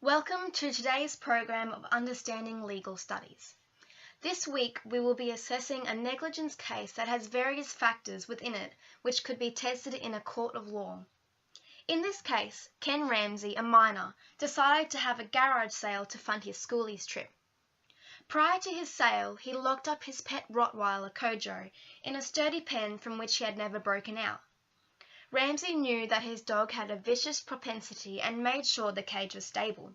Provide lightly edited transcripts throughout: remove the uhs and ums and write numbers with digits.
Welcome to today's program of Understanding Legal Studies. This week we will be assessing a negligence case that has various factors within it which could be tested in a court of law. In this case, Ken Ramsey, a minor, decided to have a garage sale to fund his schoolies trip. Prior to his sale, he locked up his pet Rottweiler, Kojo, in a sturdy pen from which he had never broken out. Ramsey knew that his dog had a vicious propensity and made sure the cage was stable.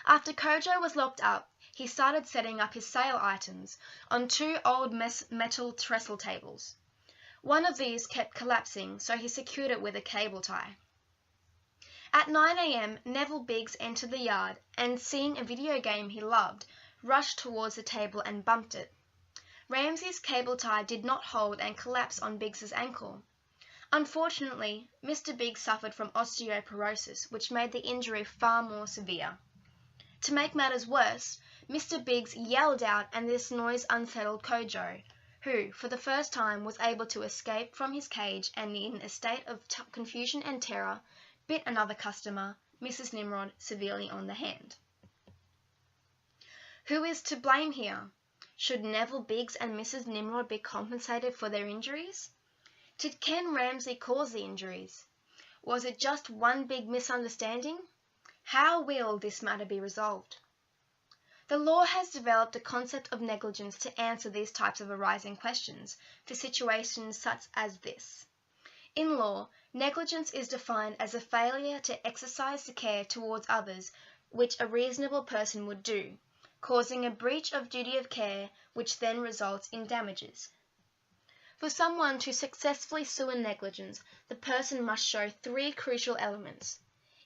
After Kojo was locked up, he started setting up his sale items on two old metal trestle tables. One of these kept collapsing, so he secured it with a cable tie. At 9 a.m, Neville Biggs entered the yard and, seeing a video game he loved, rushed towards the table and bumped it. Ramsey's cable tie did not hold and collapsed on Biggs's ankle. Unfortunately, Mr. Biggs suffered from osteoporosis, which made the injury far more severe. To make matters worse, Mr. Biggs yelled out and this noise unsettled Kojo, who, for the first time, was able to escape from his cage and, in a state of confusion and terror, bit another customer, Mrs. Nimrod, severely on the hand. Who is to blame here? Should Neville Biggs and Mrs. Nimrod be compensated for their injuries? Did Ken Ramsey cause the injuries? Was it just one big misunderstanding? How will this matter be resolved? The law has developed a concept of negligence to answer these types of arising questions for situations such as this. In law, negligence is defined as a failure to exercise the care towards others which a reasonable person would do, causing a breach of duty of care which then results in damages. For someone to successfully sue in negligence, the person must show three crucial elements.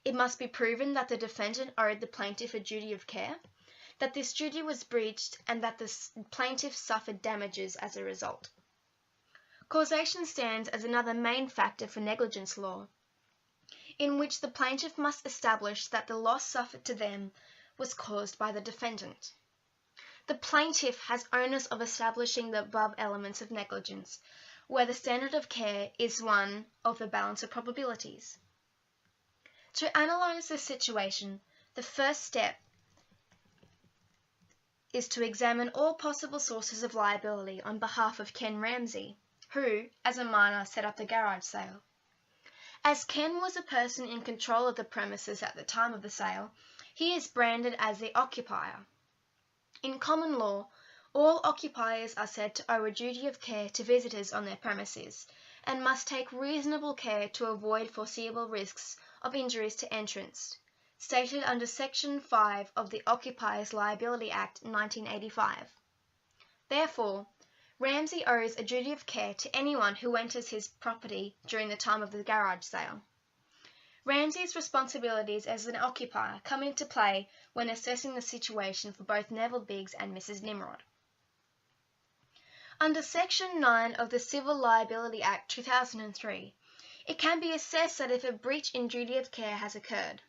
It must be proven that the defendant owed the plaintiff a duty of care, that this duty was breached, and that the plaintiff suffered damages as a result. Causation stands as another main factor for negligence law, in which the plaintiff must establish that the loss suffered to them was caused by the defendant. The plaintiff has onus of establishing the above elements of negligence, where the standard of care is one of the balance of probabilities. To analyse this situation, the first step is to examine all possible sources of liability on behalf of Ken Ramsey, who, as a minor, set up the garage sale. As Ken was a person in control of the premises at the time of the sale, he is branded as the occupier. In common law, all occupiers are said to owe a duty of care to visitors on their premises, and must take reasonable care to avoid foreseeable risks of injuries to entrants, stated under Section 5 of the Occupiers Liability Act 1985. Therefore, Ramsey owes a duty of care to anyone who enters his property during the time of the garage sale. Ramsey's responsibilities as an occupier come into play when assessing the situation for both Neville Biggs and Mrs. Nimrod. Under Section 9 of the Civil Liability Act 2003, it can be assessed that if a breach in duty of care has occurred.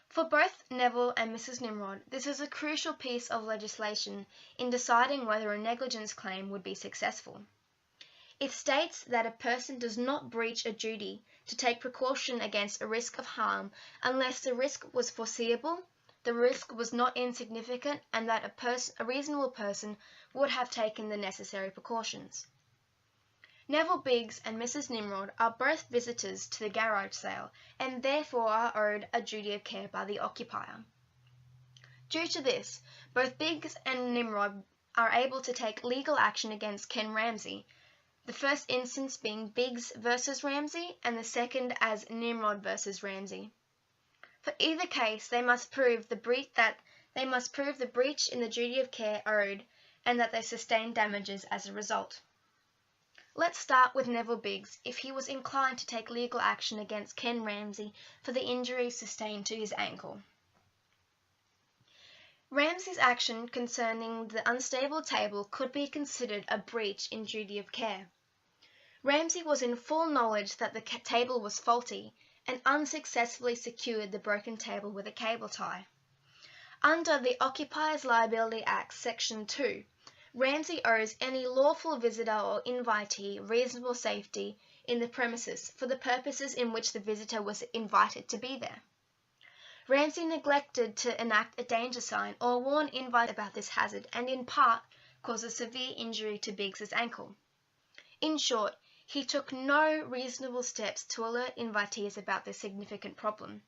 For both Neville and Mrs. Nimrod, this is a crucial piece of legislation in deciding whether a negligence claim would be successful. It states that a person does not breach a duty to take precaution against a risk of harm unless the risk was foreseeable, the risk was not insignificant, and that a reasonable person would have taken the necessary precautions. Neville Biggs and Mrs. Nimrod are both visitors to the garage sale and therefore are owed a duty of care by the occupier. Due to this, both Biggs and Nimrod are able to take legal action against Ken Ramsey, the first instance being Biggs versus Ramsey and the second as Nimrod versus Ramsey. For either case, they must prove the breach in the duty of care owed and that they sustained damages as a result. Let's start with Neville Biggs if he was inclined to take legal action against Ken Ramsey for the injuries sustained to his ankle. Ramsey's action concerning the unstable table could be considered a breach in duty of care. Ramsey was in full knowledge that the table was faulty and unsuccessfully secured the broken table with a cable tie. Under the Occupiers Liability Act Section 2, Ramsey owes any lawful visitor or invitee reasonable safety in the premises for the purposes in which the visitor was invited to be there. Ramsay neglected to enact a danger sign or warn invitees about this hazard and in part caused a severe injury to Biggs's ankle. In short, he took no reasonable steps to alert invitees about this significant problem.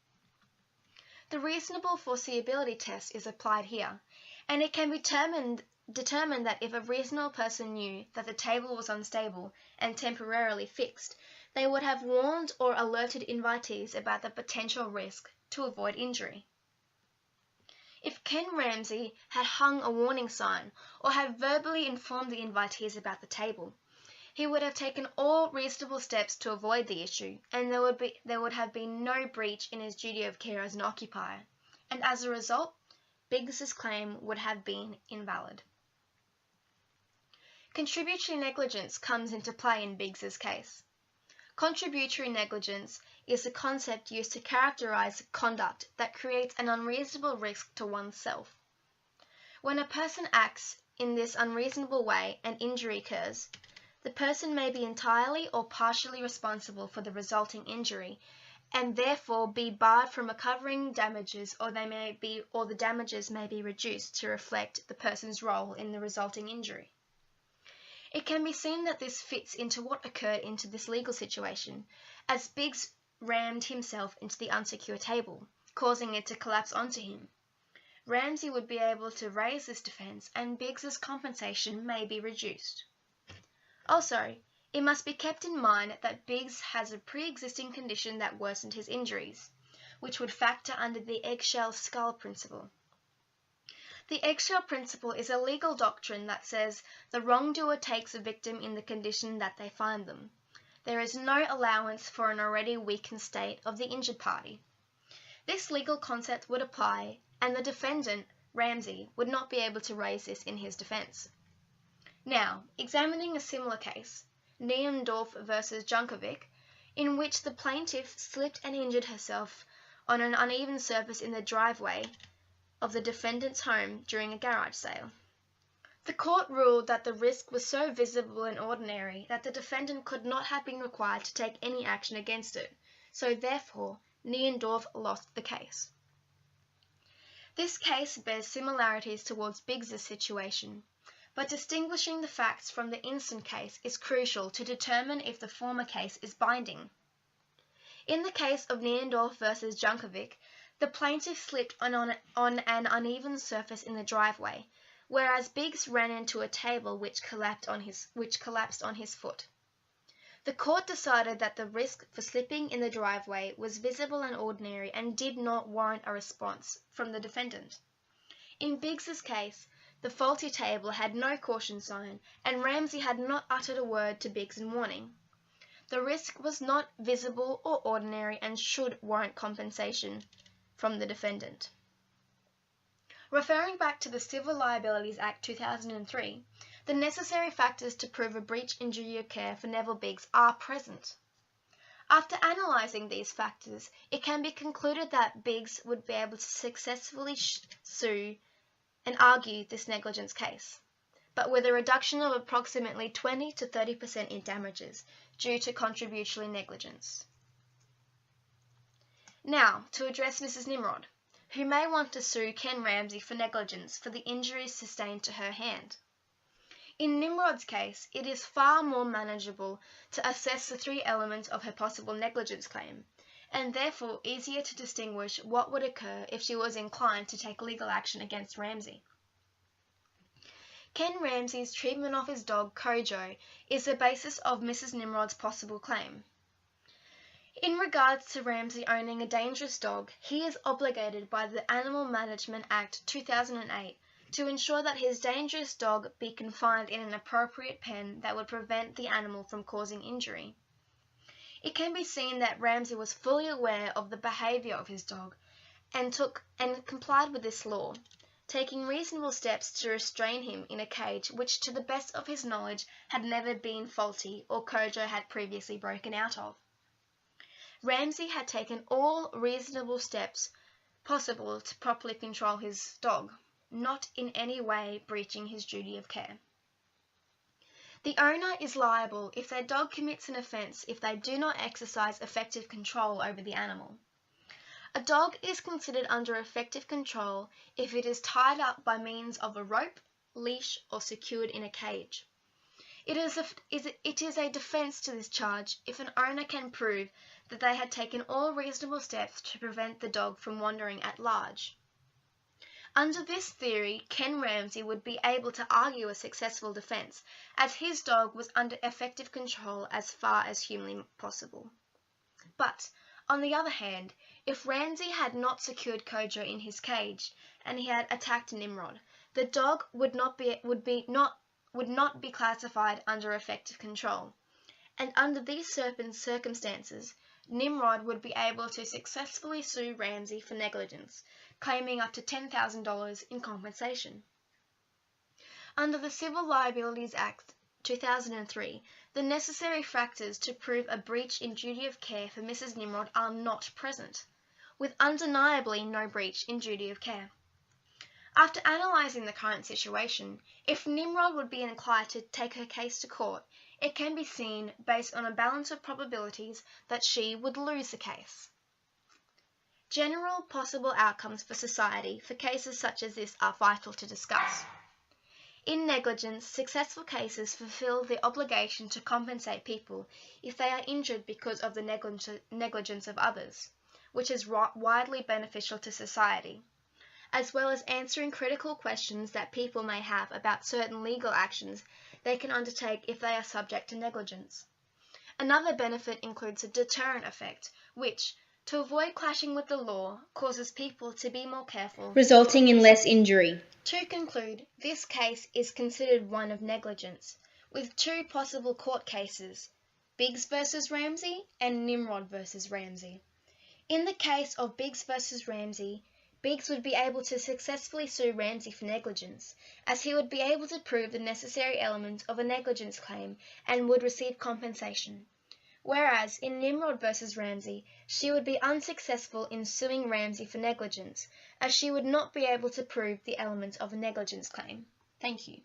The reasonable foreseeability test is applied here, and it can be determined that if a reasonable person knew that the table was unstable and temporarily fixed, they would have warned or alerted invitees about the potential risk to avoid injury. If Ken Ramsay had hung a warning sign or had verbally informed the invitees about the table, he would have taken all reasonable steps to avoid the issue, and there would have been no breach in his duty of care as an occupier, and as a result, Biggs's claim would have been invalid. Contributory negligence comes into play in Biggs's case. Contributory negligence is a concept used to characterize conduct that creates an unreasonable risk to oneself. When a person acts in this unreasonable way and injury occurs, the person may be entirely or partially responsible for the resulting injury and therefore be barred from recovering damages, or the damages may be reduced to reflect the person's role in the resulting injury. It can be seen that this fits into what occurred into this legal situation, as Biggs rammed himself into the unsecure table, causing it to collapse onto him. Ramsay would be able to raise this defense, and Biggs's compensation may be reduced. Also, it must be kept in mind that Biggs has a pre-existing condition that worsened his injuries, which would factor under the eggshell skull principle. The eggshell principle is a legal doctrine that says the wrongdoer takes a victim in the condition that they find them. There is no allowance for an already weakened state of the injured party. This legal concept would apply, and the defendant, Ramsay, would not be able to raise this in his defense. Now, examining a similar case, Niendorf versus Junkovic, in which the plaintiff slipped and injured herself on an uneven surface in the driveway of the defendant's home during a garage sale. The court ruled that the risk was so visible and ordinary that the defendant could not have been required to take any action against it, so therefore Niendorf lost the case. This case bears similarities towards Biggs's situation, but distinguishing the facts from the instant case is crucial to determine if the former case is binding. In the case of Niendorf versus Junkovic, the plaintiff slipped on an uneven surface in the driveway, whereas Biggs ran into a table which collapsed on his foot. The court decided that the risk for slipping in the driveway was visible and ordinary and did not warrant a response from the defendant. In Biggs's case, the faulty table had no caution sign, and Ramsay had not uttered a word to Biggs in warning. The risk was not visible or ordinary and should warrant compensation from the defendant. Referring back to the Civil Liabilities Act 2003, the necessary factors to prove a breach in duty of care for Neville Biggs are present. After analysing these factors, it can be concluded that Biggs would be able to successfully sue and argue this negligence case, but with a reduction of approximately 20 to 30% in damages due to contributory negligence. Now, to address Mrs. Nimrod, who may want to sue Ken Ramsay for negligence for the injuries sustained to her hand. In Nimrod's case, it is far more manageable to assess the three elements of her possible negligence claim, and therefore easier to distinguish what would occur if she was inclined to take legal action against Ramsay. Ken Ramsay's treatment of his dog Kojo is the basis of Mrs. Nimrod's possible claim. In regards to Ramsay owning a dangerous dog, he is obligated by the Animal Management Act 2008 to ensure that his dangerous dog be confined in an appropriate pen that would prevent the animal from causing injury. It can be seen that Ramsay was fully aware of the behaviour of his dog and complied with this law, taking reasonable steps to restrain him in a cage which, to the best of his knowledge, had never been faulty or Kojo had previously broken out of. Ramsay had taken all reasonable steps possible to properly control his dog, not in any way breaching his duty of care. The owner is liable if their dog commits an offence if they do not exercise effective control over the animal. A dog is considered under effective control if it is tied up by means of a rope, leash, or secured in a cage. It is a defense to this charge if an owner can prove that they had taken all reasonable steps to prevent the dog from wandering at large. Under this theory, Ken Ramsey would be able to argue a successful defense, as his dog was under effective control as far as humanly possible. But, on the other hand, if Ramsey had not secured Kojo in his cage and he had attacked Nimrod, the dog would not be classified under effective control, and under these circumstances, Nimrod would be able to successfully sue Ramsey for negligence, claiming up to $10,000 in compensation. Under the Civil Liabilities Act 2003, the necessary factors to prove a breach in duty of care for Mrs. Nimrod are not present, with undeniably no breach in duty of care. After analysing the current situation, if Nimrod would be inclined to take her case to court, it can be seen, based on a balance of probabilities, that she would lose the case. General possible outcomes for society for cases such as this are vital to discuss. In negligence, successful cases fulfill the obligation to compensate people if they are injured because of the negligence of others, which is widely beneficial to society, as well as answering critical questions that people may have about certain legal actions they can undertake if they are subject to negligence. Another benefit includes a deterrent effect, which, to avoid clashing with the law, causes people to be more careful, resulting in less injury. To conclude, this case is considered one of negligence, with two possible court cases, Biggs versus Ramsey and Nimrod versus Ramsey. In the case of Biggs versus Ramsey, Biggs would be able to successfully sue Ramsey for negligence, as he would be able to prove the necessary elements of a negligence claim and would receive compensation. Whereas in Nimrod versus Ramsey, she would be unsuccessful in suing Ramsey for negligence, as she would not be able to prove the elements of a negligence claim. Thank you.